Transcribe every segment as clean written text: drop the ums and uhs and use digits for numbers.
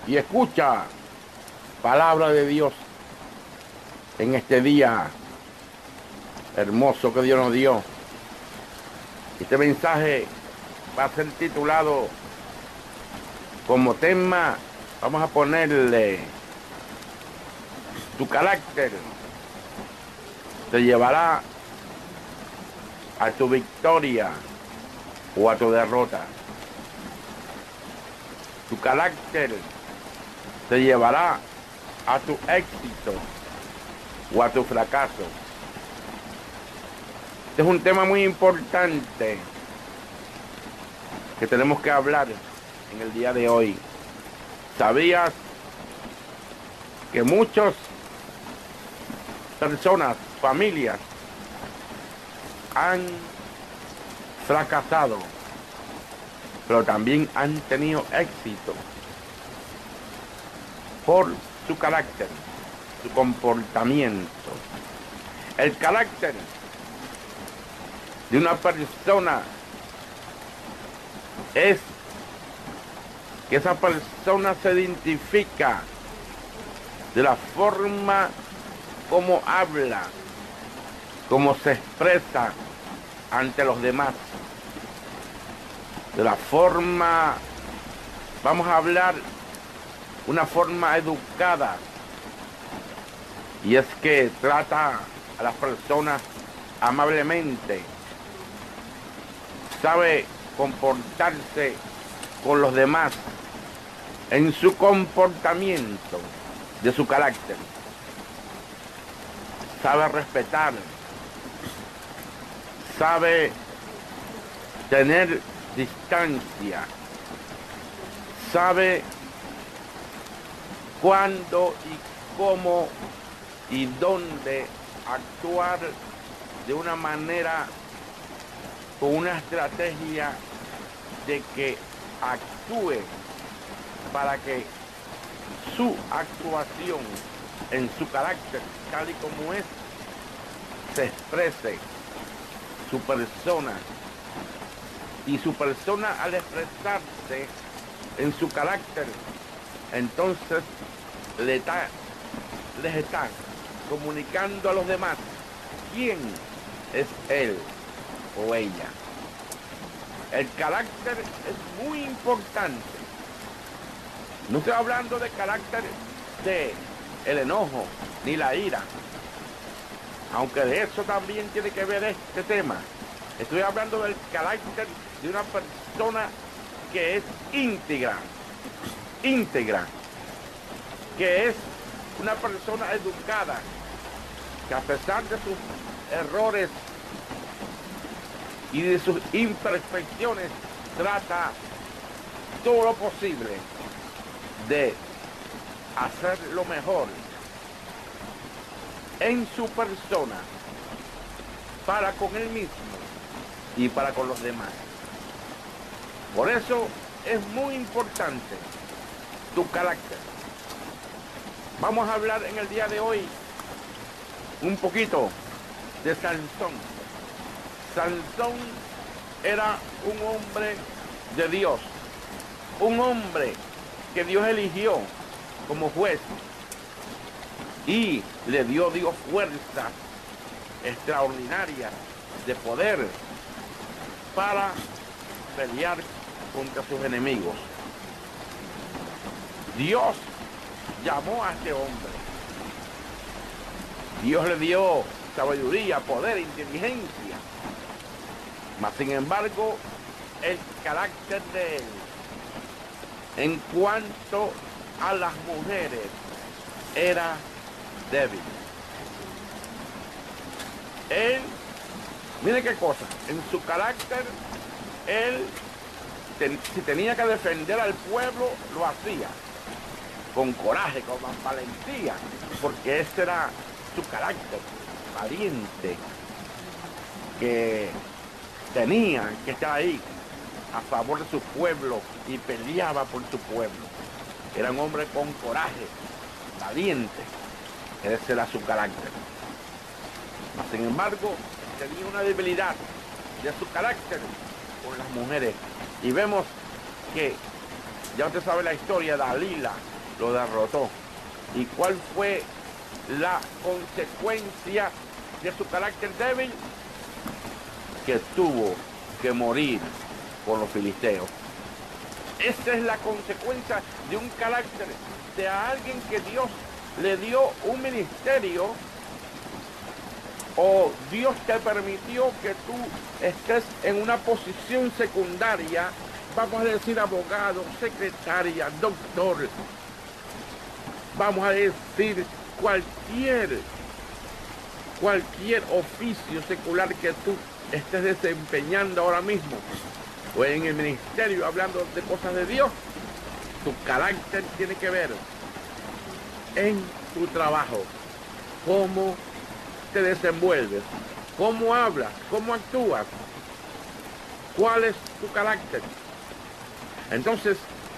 y escucha palabra de Dios en este día hermoso que Dios nos dio. Este mensaje va a ser titulado como tema, vamos a ponerle: tu carácter te llevará a tu victoria o a tu derrota. Tu carácter te llevará a tu éxito o a tu fracaso. Este es un tema muy importante que tenemos que hablar en el día de hoy. ¿Sabías que muchas personas, familias, han fracasado, pero también han tenido éxito por su carácter, su comportamiento? El carácter de una persona es que esa persona se identifica de la forma como habla, como se expresa ante los demás, de la forma, vamos a hablar, una forma educada, y es que trata a las personas amablemente, sabe comportarse con los demás en su comportamiento de su carácter, sabe respetar, sabe tener distancia, sabe cuándo y cómo y dónde actuar de una manera, con una estrategia de que actúe para que su actuación en su carácter, tal y como es, se exprese su persona. Y su persona, al expresarse en su carácter, entonces les está comunicando a los demás quién es él o ella. El carácter es muy importante. No estoy hablando de carácter de el enojo ni la ira, aunque de eso también tiene que ver este tema. Estoy hablando del carácter de una persona que es íntegra, que es una persona educada, que a pesar de sus errores y de sus imperfecciones, trata todo lo posible de hacer lo mejor en su persona, para con él mismo y para con los demás. Por eso es muy importante tu carácter. Vamos a hablar en el día de hoy un poquito de Sansón. Sansón era un hombre de Dios, un hombre que Dios eligió como juez y le dio Dios fuerza extraordinaria de poder para pelear contra sus enemigos. Dios llamó a este hombre. Dios le dio sabiduría, poder, inteligencia. Mas sin embargo, el carácter de él, en cuanto a las mujeres, era débil. Él, mire qué cosa, en su carácter, él, si tenía que defender al pueblo, lo hacía con coraje, con valentía, porque ese era su carácter, valiente, que tenía que estar ahí a favor de su pueblo y peleaba por su pueblo. Era un hombre con coraje, valiente. Ese era su carácter. Mas, sin embargo, tenía una debilidad de su carácter con las mujeres. Y vemos que Ya usted sabe la historia, Dalila lo derrotó. ¿Y cuál fue la consecuencia de su carácter débil? Que tuvo que morir por los filisteos. Esa es la consecuencia de un carácter de alguien que Dios le dio un ministerio, o Dios te permitió que tú estés en una posición secundaria, vamos a decir abogado, secretaria, doctor, vamos a decir cualquier oficio secular que tú estés desempeñando ahora mismo, o en el ministerio hablando de cosas de Dios. Tu carácter tiene que ver en tu trabajo, cómo te desenvuelves, cómo hablas, cómo actúas, cuál es tu carácter. Entonces,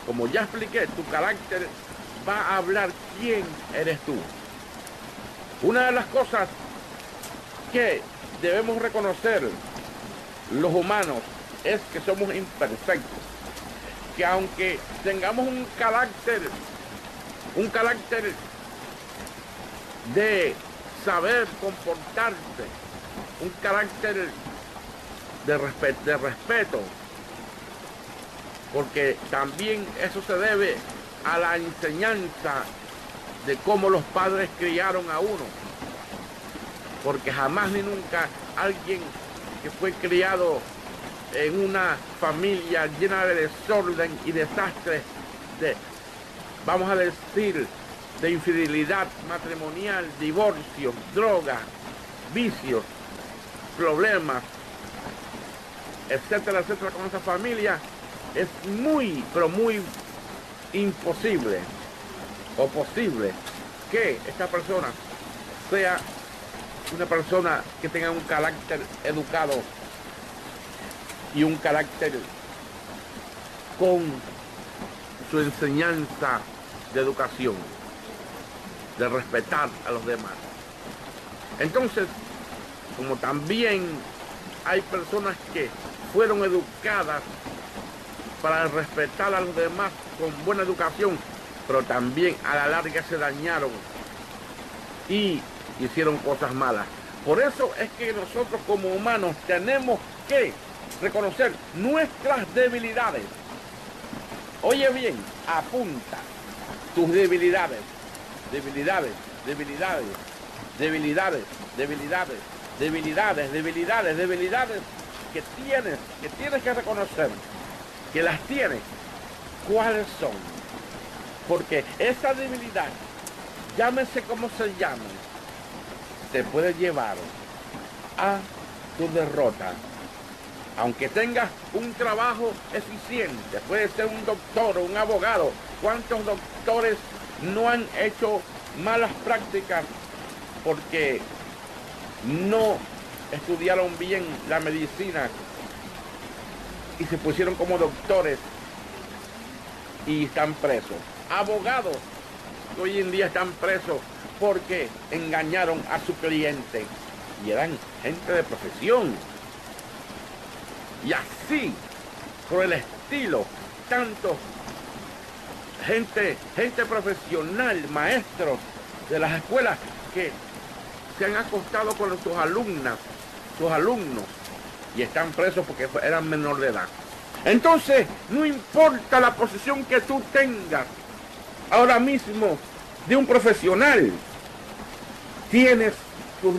como ya expliqué, tu carácter va a hablar quién eres tú. Una de las cosas que debemos reconocer los humanos es que somos imperfectos, que aunque tengamos un carácter de saber comportarse, un carácter de respeto, porque también eso se debe a la enseñanza de cómo los padres criaron a uno, porque jamás ni nunca alguien que fue criado en una familia llena de desorden y desastres, vamos a decir, de infidelidad matrimonial, divorcio, droga, vicios, problemas, etcétera, etcétera, con esa familia, es muy, pero muy imposible o posible que esta persona sea una persona que tenga un carácter educado y un carácter con su enseñanza de educación, de respetar a los demás. Entonces, como también hay personas que fueron educadas para respetar a los demás con buena educación, pero también a la larga se dañaron y hicieron cosas malas. Por eso es que nosotros como humanos tenemos que reconocer nuestras debilidades. Oye bien, apunta tus debilidades, debilidades, debilidades, debilidades, debilidades, debilidades, debilidades, debilidades que tienes que reconocer, que las tienes. ¿Cuáles son? Porque esa debilidad, llámese como se llame, te puede llevar a tu derrota. Aunque tengas un trabajo eficiente, puede ser un doctor o un abogado. ¿Cuántos doctores no han hecho malas prácticas porque no estudiaron bien la medicina y se pusieron como doctores y están presos? Abogados que hoy en día están presos porque engañaron a su cliente y eran gente de profesión. Y así, por el estilo, tanto gente profesional, maestros de las escuelas que se han acostado con sus alumnos, y están presos porque eran menor de edad. Entonces, no importa la posición que tú tengas ahora mismo de un profesional, tienes tus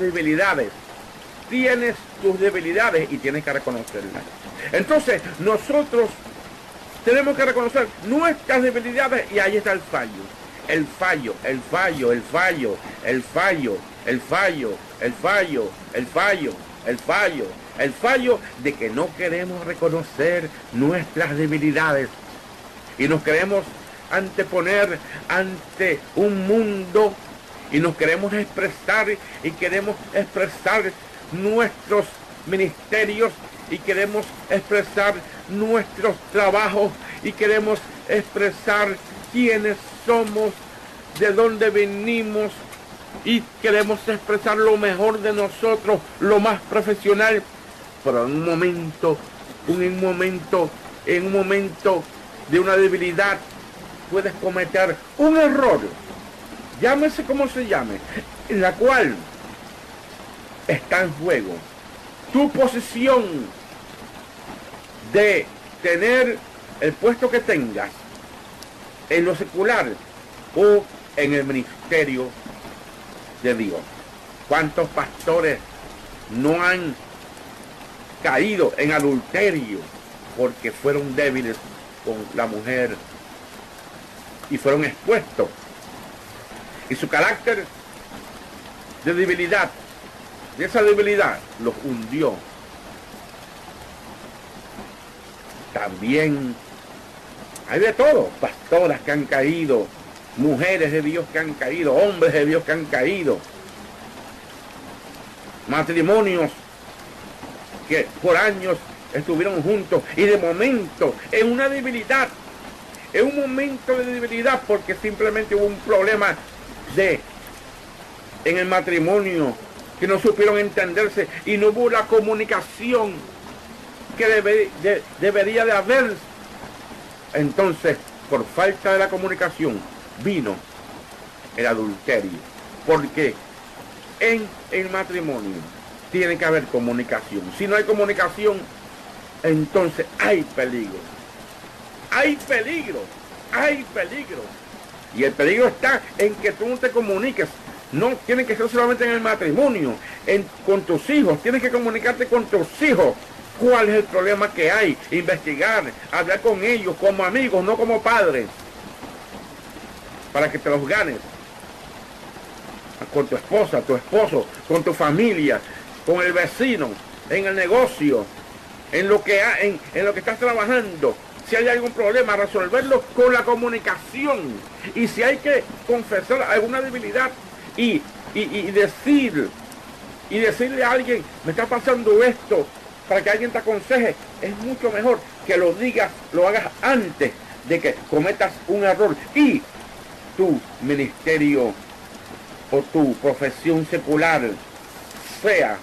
debilidades y tienes que reconocerlas. Entonces, nosotros tenemos que reconocer nuestras debilidades y ahí está el fallo. El fallo, el fallo, el fallo, el fallo, el fallo, el fallo, el fallo, el fallo, el fallo de que no queremos reconocer nuestras debilidades y nos queremos anteponer ante un mundo y nos queremos expresar y queremos expresar nuestros ministerios y queremos expresar nuestros trabajos y queremos expresar quiénes somos, de dónde venimos y queremos expresar lo mejor de nosotros, lo más profesional, pero en un momento de una debilidad puedes cometer un error, llámese como se llame, en la cual está en juego tu posición de tener el puesto que tengas en lo secular o en el ministerio de Dios. ¿Cuántos pastores no han caído en adulterio porque fueron débiles con la mujer y fueron expuestos? Y su carácter de debilidad, de esa debilidad, los hundió. También hay de todo, pastoras que han caído, mujeres de Dios que han caído, hombres de Dios que han caído, matrimonios que por años estuvieron juntos y de momento en una debilidad, en un momento de debilidad porque simplemente hubo un problema en el matrimonio, que no supieron entenderse y no hubo la comunicación que debería de haber. Entonces, por falta de la comunicación, vino el adulterio. Porque en el matrimonio tiene que haber comunicación. Si no hay comunicación, entonces hay peligro. Hay peligro. Hay peligro. Y el peligro está en que tú no te comuniques. No tiene que ser solamente en el matrimonio, con tus hijos. Tienes que comunicarte con tus hijos. ¿Cuál es el problema que hay? Investigar, hablar con ellos como amigos, no como padres, para que te los ganes. Con tu esposa, tu esposo, con tu familia, con el vecino, en el negocio, en lo que estás trabajando. Si hay algún problema, resolverlo con la comunicación. Y si hay que confesar alguna debilidad y decirle a alguien, me está pasando esto, para que alguien te aconseje, es mucho mejor que lo digas, lo hagas antes de que cometas un error y tu ministerio o tu profesión secular sea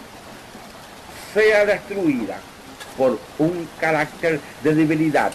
destruida por un carácter de debilidad